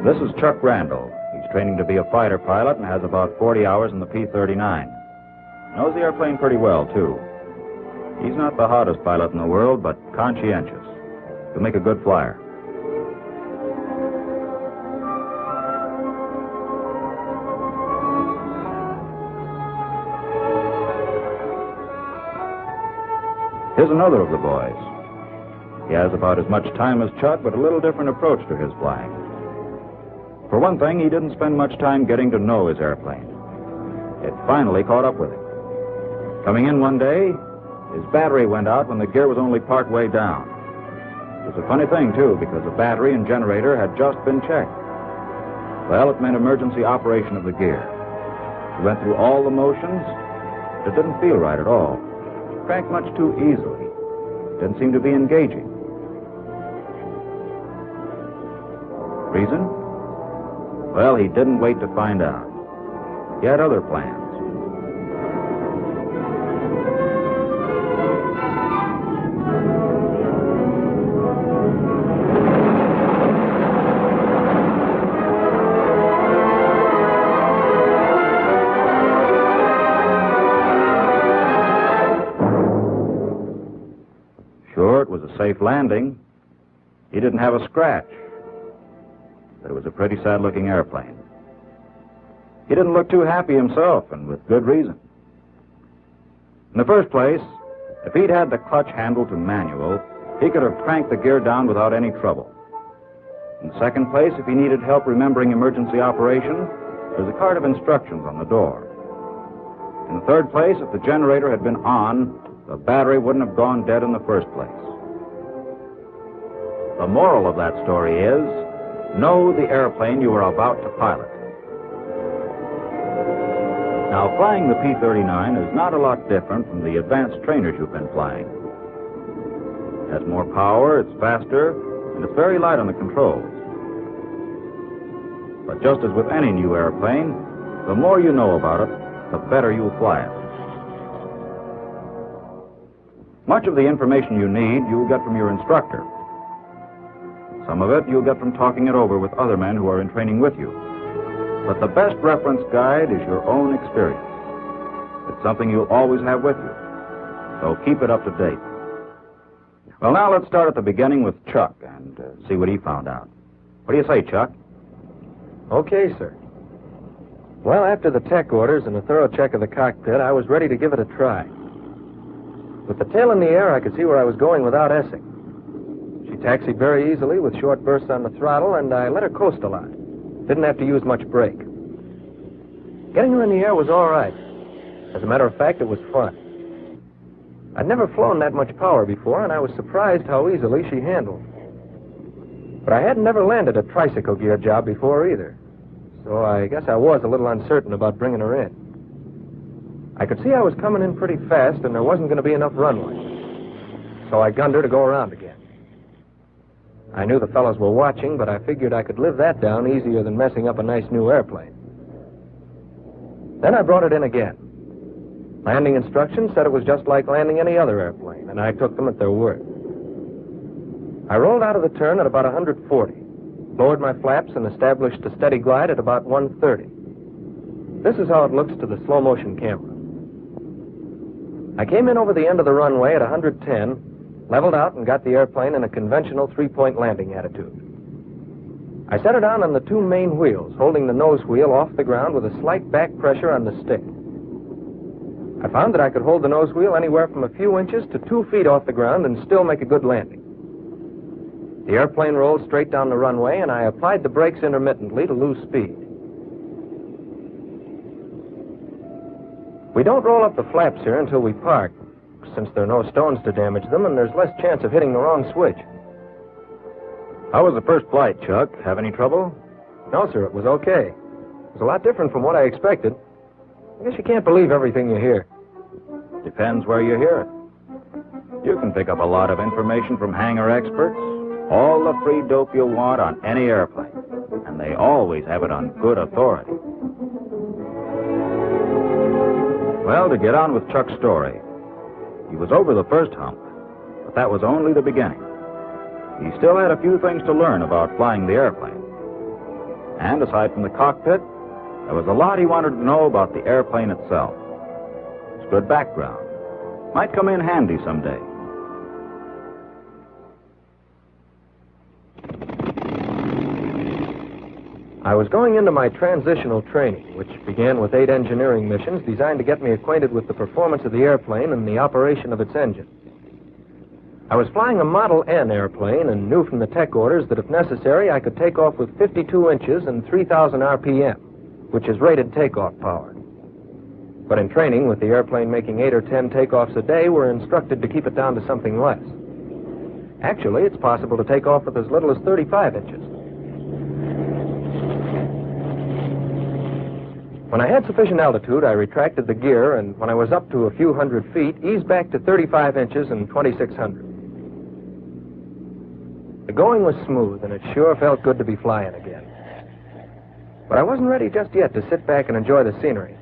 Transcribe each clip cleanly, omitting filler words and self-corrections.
This is Chuck Randall. He's training to be a fighter pilot and has about 40 hours in the P-39. Knows the airplane pretty well, too. He's not the hottest pilot in the world, but conscientious. He'll make a good flyer. Here's another of the boys. He has about as much time as Chuck, but a little different approach to his flying. For one thing, he didn't spend much time getting to know his airplane. It finally caught up with him. Coming in one day, his battery went out when the gear was only part way down. It was a funny thing, too, because the battery and generator had just been checked. Well, it meant emergency operation of the gear. He went through all the motions, but it didn't feel right at all. It cranked much too easily. It didn't seem to be engaging. Reason? Well, he didn't wait to find out. He had other plans. Sure, it was a safe landing. He didn't have a scratch. But it was a pretty sad-looking airplane. He didn't look too happy himself, and with good reason. In the first place, if he'd had the clutch handle to manual, he could have cranked the gear down without any trouble. In the second place, if he needed help remembering emergency operation, there's a card of instructions on the door. In the third place, if the generator had been on, the battery wouldn't have gone dead in the first place. The moral of that story is, know the airplane you are about to pilot. Now, flying the P-39 is not a lot different from the advanced trainers you've been flying. It has more power, it's faster, and it's very light on the controls. But just as with any new airplane, the more you know about it, the better you'll fly it. Much of the information you need, you'll get from your instructor. Some of it you'll get from talking it over with other men who are in training with you. But the best reference guide is your own experience. It's something you'll always have with you. So keep it up to date. Well, now let's start at the beginning with Chuck and see what he found out. What do you say, Chuck? Okay, sir. Well, after the tech orders and a thorough check of the cockpit, I was ready to give it a try. With the tail in the air, I could see where I was going without essing. She taxied very easily with short bursts on the throttle, and I let her coast a lot. Didn't have to use much brake. Getting her in the air was all right. As a matter of fact, it was fun. I'd never flown that much power before, and I was surprised how easily she handled. But I hadn't never landed a tricycle gear job before either, so I guess I was a little uncertain about bringing her in. I could see I was coming in pretty fast, and there wasn't going to be enough runway. So I gunned her to go around again. I knew the fellows were watching, but I figured I could live that down easier than messing up a nice new airplane. Then I brought it in again. Landing instructions said it was just like landing any other airplane, and I took them at their word. I rolled out of the turn at about 140, lowered my flaps, and established a steady glide at about 130. This is how it looks to the slow-motion camera. I came in over the end of the runway at 110, leveled out, and got the airplane in a conventional three-point landing attitude. I set her down on the two main wheels, holding the nose wheel off the ground with a slight back pressure on the stick. I found that I could hold the nose wheel anywhere from a few inches to 2 feet off the ground and still make a good landing. The airplane rolled straight down the runway, and I applied the brakes intermittently to lose speed. We don't roll up the flaps here until we park, since there are no stones to damage them, and there's less chance of hitting the wrong switch. How was the first flight, Chuck? Have any trouble? No, sir, it was okay. It was a lot different from what I expected. I guess you can't believe everything you hear. Depends where you hear it. You can pick up a lot of information from hangar experts, all the free dope you want on any airplane, and they always have it on good authority. Well, to get on with Chuck's story, he was over the first hump, but that was only the beginning. He still had a few things to learn about flying the airplane. And aside from the cockpit, there was a lot he wanted to know about the airplane itself. It's good background. Might come in handy someday. I was going into my transitional training, which began with 8 engineering missions designed to get me acquainted with the performance of the airplane and the operation of its engine. I was flying a Model N airplane and knew from the tech orders that if necessary, I could take off with 52 inches and 3,000 RPM, which is rated takeoff power. But in training, with the airplane making 8 or 10 takeoffs a day, we're instructed to keep it down to something less. Actually, it's possible to take off with as little as 35 inches. When I had sufficient altitude, I retracted the gear, and when I was up to a few hundred feet, eased back to 35 inches and 2,600. The going was smooth, and it sure felt good to be flying again. But I wasn't ready just yet to sit back and enjoy the scenery.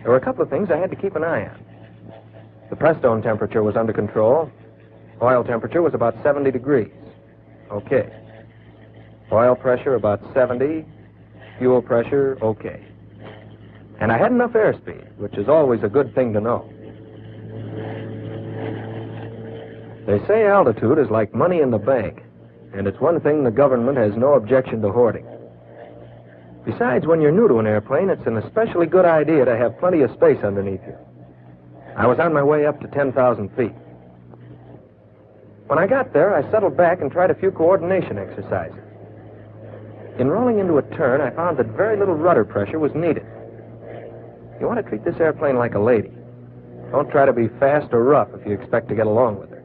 There were a couple of things I had to keep an eye on. The press-stone temperature was under control. Oil temperature was about 70 degrees. Okay. Oil pressure about 70. Fuel pressure, okay. And I had enough airspeed, which is always a good thing to know. They say altitude is like money in the bank, and it's one thing the government has no objection to hoarding. Besides, when you're new to an airplane, it's an especially good idea to have plenty of space underneath you. I was on my way up to 10,000 feet. When I got there, I settled back and tried a few coordination exercises. In rolling into a turn, I found that very little rudder pressure was needed. You want to treat this airplane like a lady. Don't try to be fast or rough if you expect to get along with her.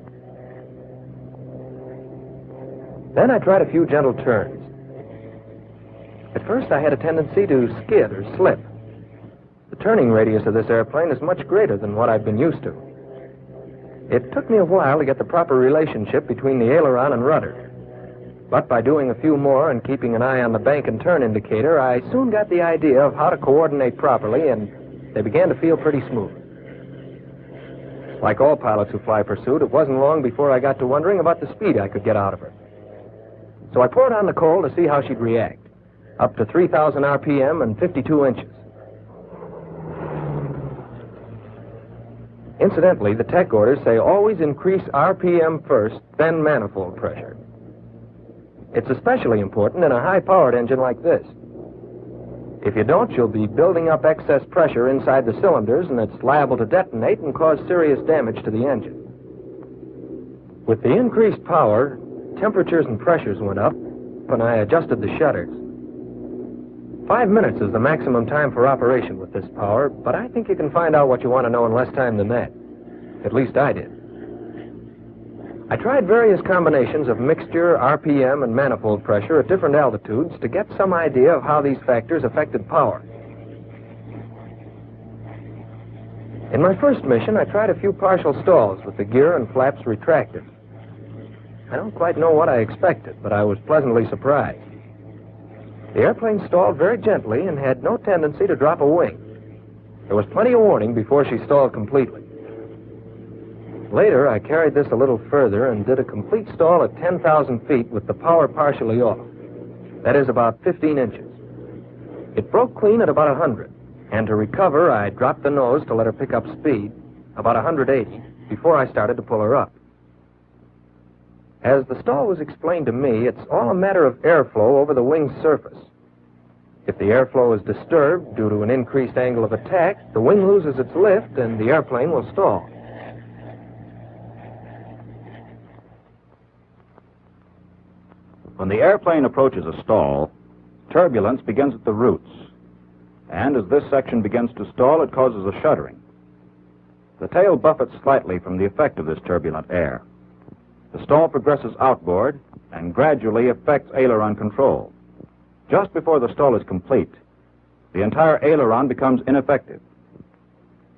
Then I tried a few gentle turns. At first, I had a tendency to skid or slip. The turning radius of this airplane is much greater than what I've been used to. It took me a while to get the proper relationship between the aileron and rudder. But by doing a few more and keeping an eye on the bank and turn indicator, I soon got the idea of how to coordinate properly, and they began to feel pretty smooth. Like all pilots who fly pursuit, it wasn't long before I got to wondering about the speed I could get out of her. So I poured on the coal to see how she'd react. Up to 3,000 RPM and 52 inches. Incidentally, the tech orders say always increase RPM first, then manifold pressure. It's especially important in a high-powered engine like this. If you don't, you'll be building up excess pressure inside the cylinders, and it's liable to detonate and cause serious damage to the engine. With the increased power, temperatures and pressures went up, and I adjusted the shutters. 5 minutes is the maximum time for operation with this power, but I think you can find out what you want to know in less time than that. At least I did. I tried various combinations of mixture, RPM, and manifold pressure at different altitudes to get some idea of how these factors affected power. In my first mission, I tried a few partial stalls with the gear and flaps retracted. I don't quite know what I expected, but I was pleasantly surprised. The airplane stalled very gently and had no tendency to drop a wing. There was plenty of warning before she stalled completely. Later, I carried this a little further and did a complete stall at 10,000 feet with the power partially off. That is about 15 inches. It broke clean at about 100, and to recover, I dropped the nose to let her pick up speed, about 180, before I started to pull her up. As the stall was explained to me, it's all a matter of airflow over the wing's surface. If the airflow is disturbed due to an increased angle of attack, the wing loses its lift and the airplane will stall. When the airplane approaches a stall, turbulence begins at the roots. And as this section begins to stall, it causes a shuddering. The tail buffets slightly from the effect of this turbulent air. The stall progresses outboard and gradually affects aileron control. Just before the stall is complete, the entire aileron becomes ineffective.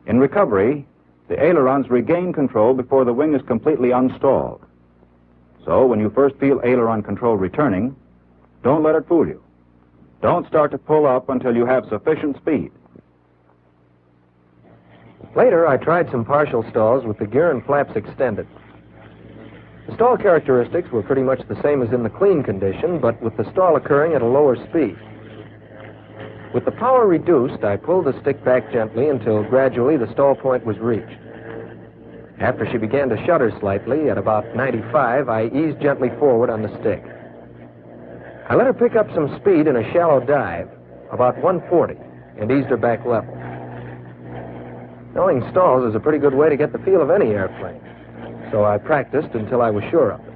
In recovery, the ailerons regain control before the wing is completely unstalled. So when you first feel aileron control returning, don't let it fool you. Don't start to pull up until you have sufficient speed. Later, I tried some partial stalls with the gear and flaps extended. The stall characteristics were pretty much the same as in the clean condition, but with the stall occurring at a lower speed. With the power reduced, I pulled the stick back gently until gradually the stall point was reached. After she began to shudder slightly, at about 95, I eased gently forward on the stick. I let her pick up some speed in a shallow dive, about 140, and eased her back level. Knowing stalls is a pretty good way to get the feel of any airplane, so I practiced until I was sure of it.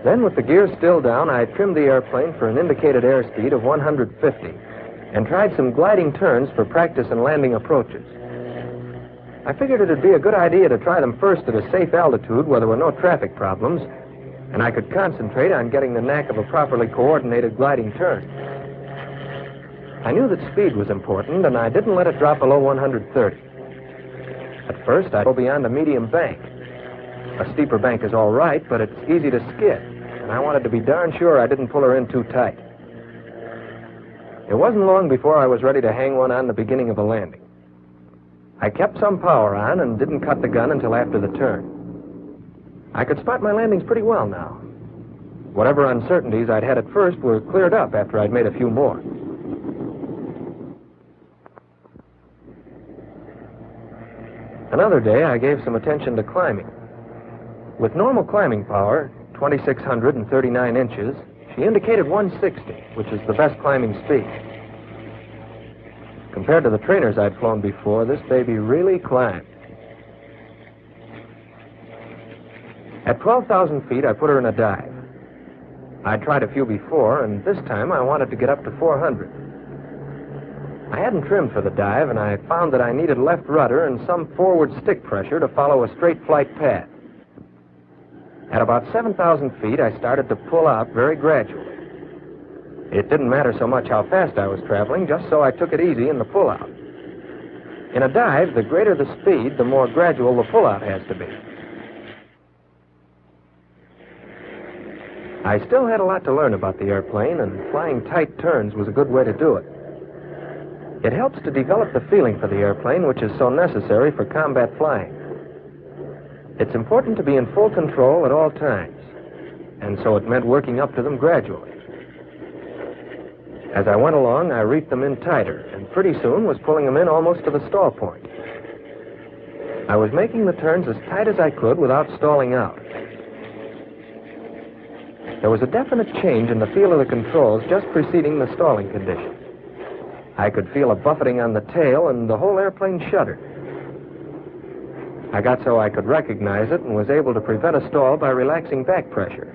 Then, with the gear still down, I trimmed the airplane for an indicated airspeed of 150 and tried some gliding turns for practice and landing approaches. I figured it'd be a good idea to try them first at a safe altitude where there were no traffic problems, and I could concentrate on getting the knack of a properly coordinated gliding turn. I knew that speed was important, and I didn't let it drop below 130. At first, I'd go beyond a medium bank. A steeper bank is all right, but it's easy to skid, and I wanted to be darn sure I didn't pull her in too tight. It wasn't long before I was ready to hang one on the beginning of a landing. I kept some power on and didn't cut the gun until after the turn. I could spot my landings pretty well now. Whatever uncertainties I'd had at first were cleared up after I'd made a few more. Another day, I gave some attention to climbing. With normal climbing power, 2,639 inches, she indicated 160, which is the best climbing speed. Compared to the trainers I'd flown before, this baby really climbed. At 12,000 feet, I put her in a dive. I'd tried a few before, and this time I wanted to get up to 400. I hadn't trimmed for the dive, and I found that I needed left rudder and some forward stick pressure to follow a straight flight path. At about 7,000 feet, I started to pull out very gradually. It didn't matter so much how fast I was traveling, just so I took it easy in the pullout. In a dive, the greater the speed, the more gradual the pullout has to be. I still had a lot to learn about the airplane, and flying tight turns was a good way to do it. It helps to develop the feeling for the airplane, which is so necessary for combat flying. It's important to be in full control at all times, and so it meant working up to them gradually. As I went along, I reefed them in tighter, and pretty soon was pulling them in almost to the stall point. I was making the turns as tight as I could without stalling out. There was a definite change in the feel of the controls just preceding the stalling condition. I could feel a buffeting on the tail, and the whole airplane shuddered. I got so I could recognize it and was able to prevent a stall by relaxing back pressure.